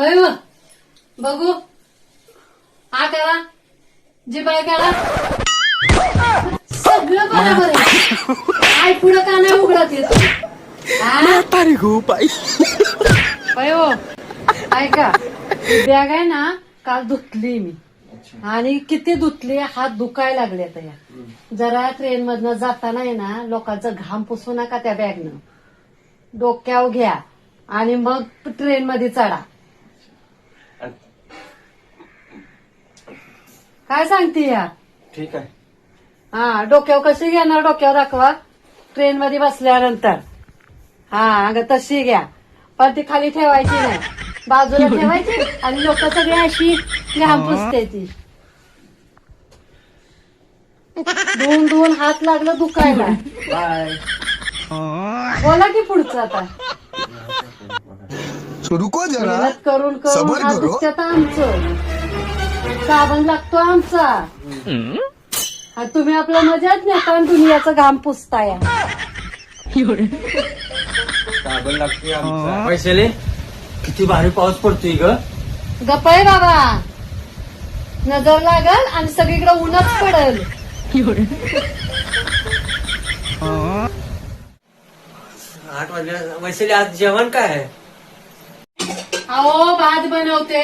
होय व बघू हा करा जिबाय करा सगळं बरोबर आहे. आई पुढं का नाही उघडत येत तारी गो बाई. होय हो ऐका ही बॅग आहे ना काल धुतली मी आणि किती धुतली हात दुखायला लागले आता या जरा ट्रेन मधनं जाताना आहे ना लोकांचा घाम पुसू नका त्या बॅगनं डोक्यावर घ्या आणि मग ट्रेन मध्ये चढा. काय सांगते या ठीक आहे. हा डोक्यावर कशी घेणार डोक्यावर दाखवा ट्रेन मध्ये बसल्यानंतर हा अगं तशी घ्या पण ती खाली ठेवायची नाही बाजूला ठेवायची आणि लोक सगळी अशी घाम पुसते ती दोन दोन हात लागलं दुखायला. बाय. बोला की पुढचं आता रुको जरा. मेहनत करून करून सबर हात करो. दुखतात आमचं साबण लागतो आमचा आणि तुम्ही आपल्या मजाच नेता आणि दुनियाचा घाम पुसताय. साबण लागते आमचा. पैशाले किती भारी पाऊस पडतोय ग. गप्पाय बाबा नजर लागल आणि सगळीकडे ऊनच पडल. 8 वाजल्या. वैशाली आज जेवण काय आहे? अहो भात बनवते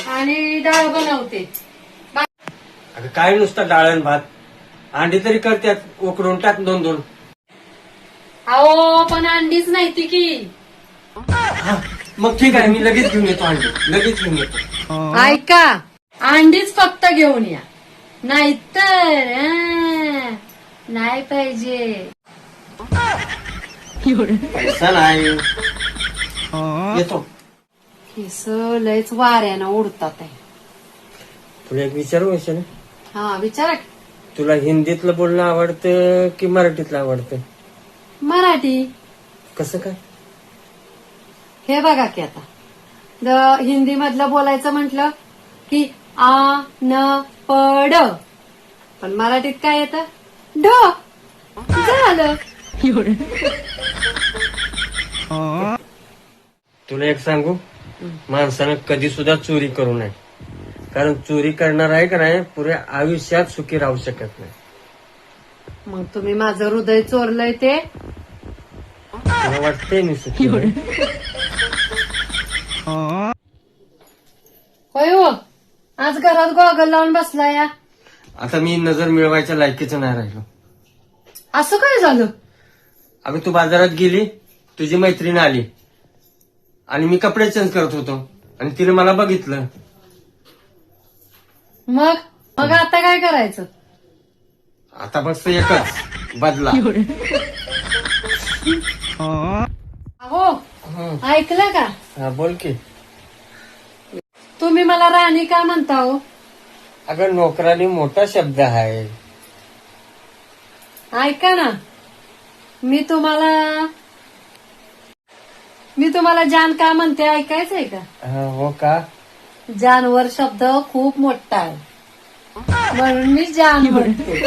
आणि डाळ बनवते. अगं काय नुसतं डाळण भात अंडी तरी करतात उकडून टाक 2-2. अहो पण अंडीच नाही ती की. हा, मग ठीक आहे मी लगेच घेऊन येतो अंडी लगेच घेऊन येतो. ऐका अंडीच फक्त घेऊन या नाहीतर नाही पाहिजे. पैसा नाही येतो. केस लयच वाऱ्यानं उडतात आहे. तुला एक विचारू वैशाली हा विचारा की. तुला हिंदीतलं बोलणं आवडतं की मराठीतलं आवडतं? मराठी. कसं काय? हे बघा की आता हिंदी मधलं बोलायचं म्हटलं की आ न पड पण मराठीत काय येतं ढ झालं. तुला एक सांगू माणसानं कधी सुद्धा चोरी करू नये कारण चोरी करणार आहे का नाही पुऱ्या आयुष्यात सुखी राहू शकत नाही. मग तुम्ही माझं हृदय चोरलंय ते. तुला वाटतंय मी सुखी आहे? होय हो आज घरात गॉगल लावून बसला या. आता मी नजर मिळवायच्या लायकीचं नाही राहिलो. असं काय झालं. अगं तू बाजारात गेली तुझी मैत्रीण आली आणि मी कपडे चेंज करत होतो आणि तिने मला बघितलं. मग मग आता काय करायचं. आता फक्त एकच बदला. अहो ऐकलं का हा बोल की. तुम्ही मला राणी का म्हणता हो. अगं नोकराने मोठा शब्द आहे. ऐका ना मी तुम्हाला जान का म्हणते ऐकायचंय का. हो का? जानवर शब्द खूप मोठा आहे म्हणून मी जान म्हणते.